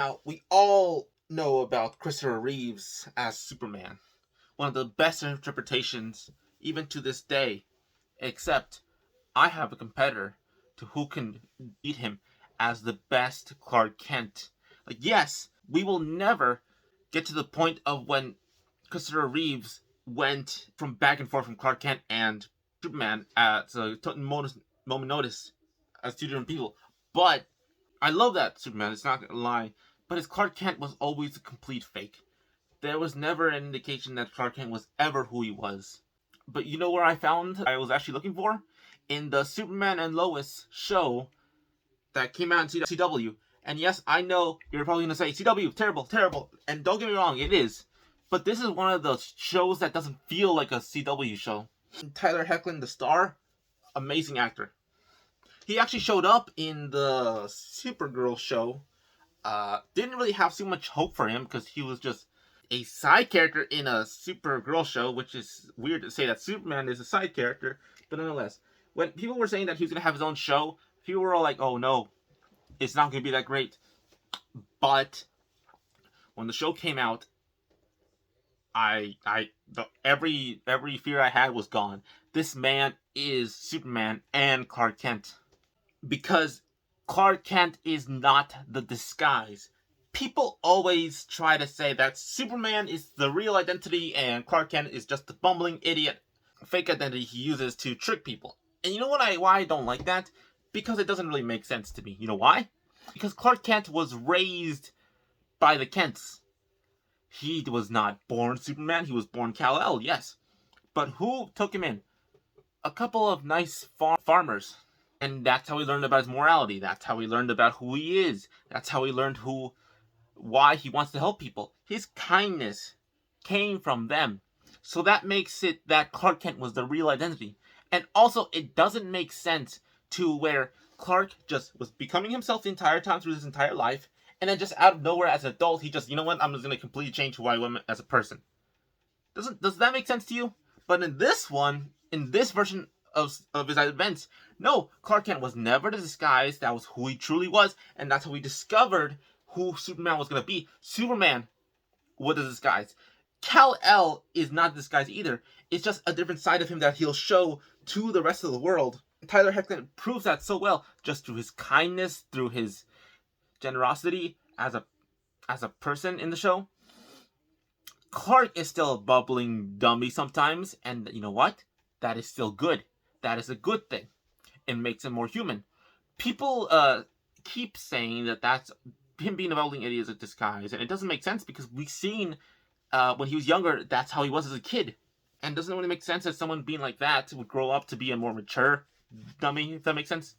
Now, we all know about Christopher Reeves as Superman. One of the best interpretations, even to this day. Except, I have a competitor to who can beat him as the best Clark Kent. Like, yes, we will never get to the point of when Christopher Reeves went from back and forth from Clark Kent and Superman at a moment notice as two different people. But I love that Superman, it's not gonna lie. But his Clark Kent was always a complete fake. There was never an indication that Clark Kent was ever who he was. But you know where I found I was actually looking for? In the Superman and Lois show that came out in CW. And yes, I know you're probably going to say, CW, terrible, terrible. And don't get me wrong, it is. But this is one of the shows that doesn't feel like a CW show. Tyler Hoechlin, the star, amazing actor. He actually showed up in the Supergirl show. Didn't really have too much hope for him because he was just a side character in a Supergirl show, which is weird to say that Superman is a side character, but nonetheless, when people were saying that he was gonna have his own show, people were all like, "Oh no, it's not gonna be that great." But when the show came out, every fear I had was gone. This man is Superman and Clark Kent because Clark Kent is not the disguise. People always try to say that Superman is the real identity and Clark Kent is just the bumbling idiot fake identity he uses to trick people. And you know why I don't like that? Because it doesn't really make sense to me. You know why? Because Clark Kent was raised by the Kents. He was not born Superman, he was born Kal-El, yes. But who took him in? A couple of nice farmers. And that's how he learned about his morality. That's how he learned about who he is. That's how he learned why he wants to help people. His kindness came from them. So that makes it that Clark Kent was the real identity. And also, it doesn't make sense to where Clark just was becoming himself the entire time through his entire life, and then just out of nowhere as an adult, he just, you know what, I'm just going to completely change who I am as a person. Does that make sense to you? But in this version of his events, no, Clark Kent was never the disguise. That was who he truly was, and that's how we discovered who Superman was going to be. Superman was a disguise. Kal-El is not a disguise either. It's just a different side of him that he'll show to the rest of the world. Tyler Hoechlin proves that so well, just through his kindness, through his generosity as a person in the show. Clark is still a bubbling dummy sometimes, and you know what? That is still good. That is a good thing. It makes him more human. People keep saying that that's him being a bubbling idiot is a disguise, and it doesn't make sense because we've seen when he was younger, that's how he was as a kid. And doesn't it really make sense that someone being like that would grow up to be a more mature dummy, if that makes sense?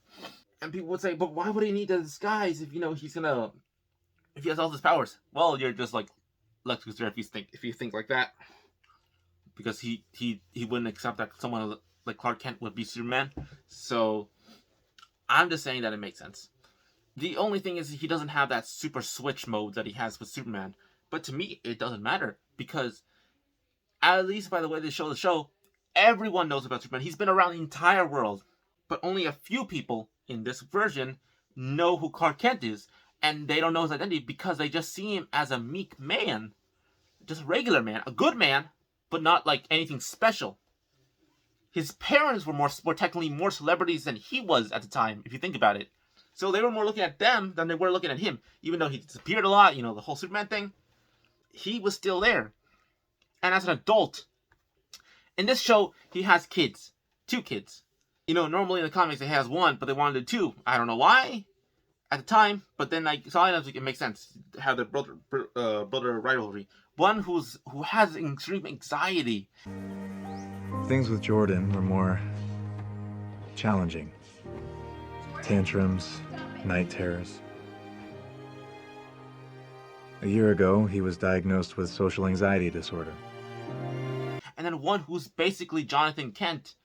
And people would say, but why would he need a disguise if, if he has all his powers? Well, you're just like Lex Luthor if you think like that. Because he wouldn't accept that someone like Clark Kent would be Superman. So, I'm just saying that it makes sense. The only thing is he doesn't have that super switch mode that he has with Superman. But to me, it doesn't matter. Because, at least by the way they show the show, everyone knows about Superman. He's been around the entire world. But only a few people in this version know who Clark Kent is. And they don't know his identity because they just see him as a meek man. Just a regular man. A good man, but not like anything special. His parents were technically more celebrities than he was at the time, if you think about it. So they were more looking at them than they were looking at him. Even though he disappeared a lot, the whole Superman thing, he was still there. And as an adult, in this show, he has kids. 2 kids. Normally in the comics he has 1, but they wanted 2. I don't know why at the time, but then I saw it makes sense. Have the brother rivalry. One who has extreme anxiety. Things with Jordan were more challenging. Tantrums, night terrors. A year ago, he was diagnosed with social anxiety disorder. And then one who's basically Jonathan Kent,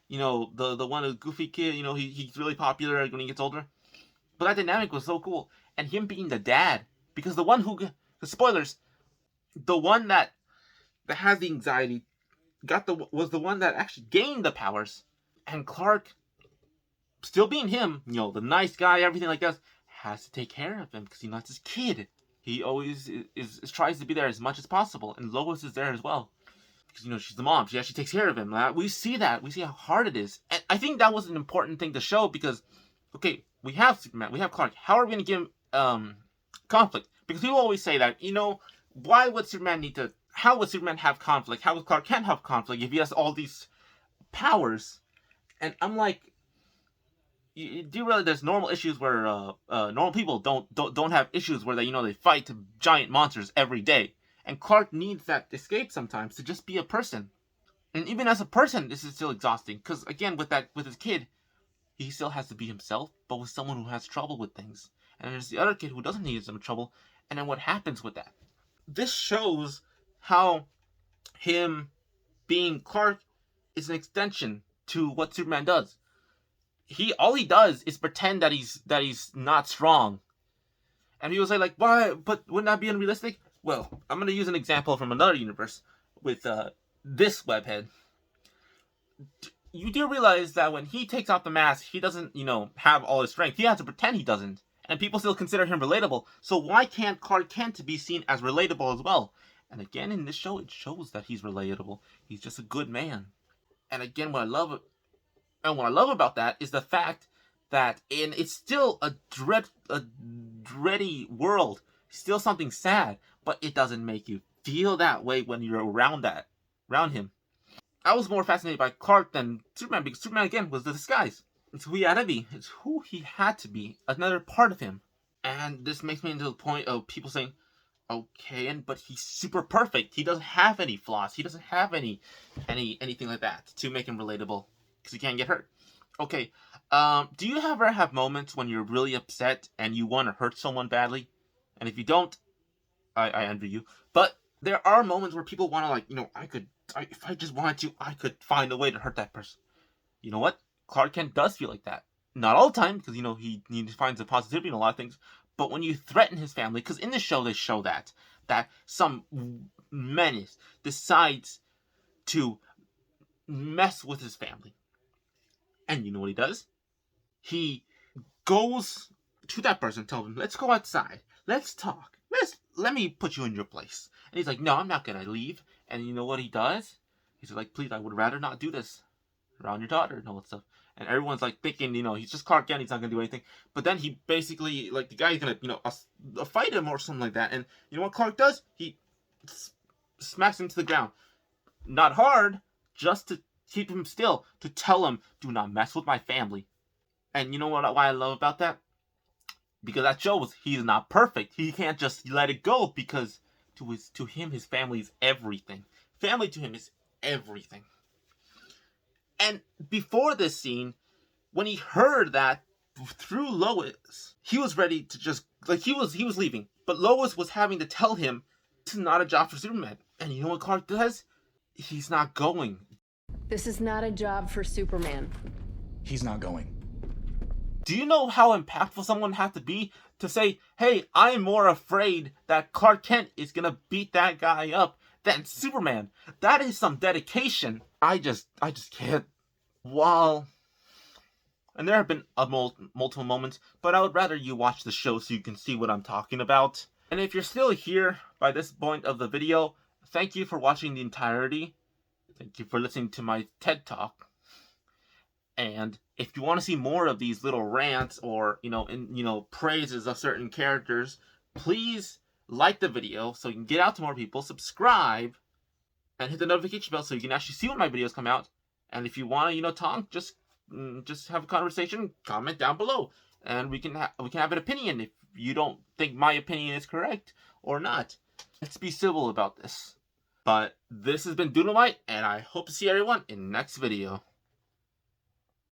the one who's goofy kid, he's really popular when he gets older. But that dynamic was so cool. And him being the dad, because the spoilers, the one that has the anxiety was the one that actually gained the powers. And Clark, still being him, the nice guy, everything like that, has to take care of him because that's his kid. He always tries to be there as much as possible, and Lois is there as well. Because, she's the mom. She actually takes care of him. We see that. We see how hard it is. And I think that was an important thing to show because, okay, we have Superman. We have Clark. How are we going to give him conflict? Because people always say that, why would Superman need to... How would Superman have conflict? How would Clark Kent have conflict if he has all these powers? And I'm like... Do you realize there's normal issues where normal people don't have issues where they fight giant monsters every day? And Clark needs that escape sometimes to just be a person. And even as a person, this is still exhausting. Because, again, with his kid, he still has to be himself, but with someone who has trouble with things. And there's the other kid who doesn't need some trouble. And then what happens with that? This shows how him being Clark is an extension to what Superman does. All he does is pretend that he's not strong. And people say, like, why? But wouldn't that be unrealistic? Well, I'm going to use an example from another universe with this webhead. You do realize that when he takes off the mask, he doesn't, have all his strength. He has to pretend he doesn't. And people still consider him relatable. So why can't Clark Kent be seen as relatable as well? And again, in this show, it shows that he's relatable. He's just a good man. And again, what I love about that is the fact that it's still a dready world. Still something sad. But it doesn't make you feel that way when you're around him. I was more fascinated by Clark than Superman because Superman, again, was the disguise. It's who he had to be. It's who he had to be. Another part of him. And this makes me into the point of people saying, okay, but he's super perfect. He doesn't have any flaws. He doesn't have anything like that to make him relatable because he can't get hurt. Okay, do you ever have moments when you're really upset and you want to hurt someone badly? And if you don't, I envy you. But there are moments where people want to, if I just wanted to, I could find a way to hurt that person. You know what? Clark Kent does feel like that. Not all the time, because, he finds the positivity in a lot of things. But when you threaten his family, because in the show they show that some menace decides to mess with his family. And you know what he does? He goes to that person, tells him, let's go outside. Let's talk. Let me put you in your place. And he's like, no, I'm not going to leave. And you know what he does? He's like, please, I would rather not do this around your daughter and all that stuff. And everyone's like thinking, he's just Clark Kent, he's not going to do anything. But then he basically, the guy's going to, fight him or something like that. And you know what Clark does? He smacks him to the ground. Not hard, just to keep him still, to tell him, do not mess with my family. And you know why I love about that? Because that shows he's not perfect. He can't just let it go because to him, his family is everything. Family to him is everything. And before this scene, when he heard that through Lois, he was ready to just, he was leaving. But Lois was having to tell him, this is not a job for Superman. And you know what Clark does? He's not going. This is not a job for Superman. He's not going. Do you know how impactful someone has to be to say, hey, I'm more afraid that Clark Kent is going to beat that guy up than Superman? That is some dedication. I just can't. Well, and there have been multiple moments, but I would rather you watch the show so you can see what I'm talking about. And if you're still here by this point of the video, thank you for watching the entirety. Thank you for listening to my TED Talk. And if you want to see more of these little rants or, praises of certain characters, please like the video so you can get out to more people, subscribe, and hit the notification bell so you can actually see when my videos come out. And if you want to, talk, just have a conversation, comment down below, and we can have an opinion if you don't think my opinion is correct or not. Let's be civil about this. But this has been Doodlemite, and I hope to see everyone in the next video.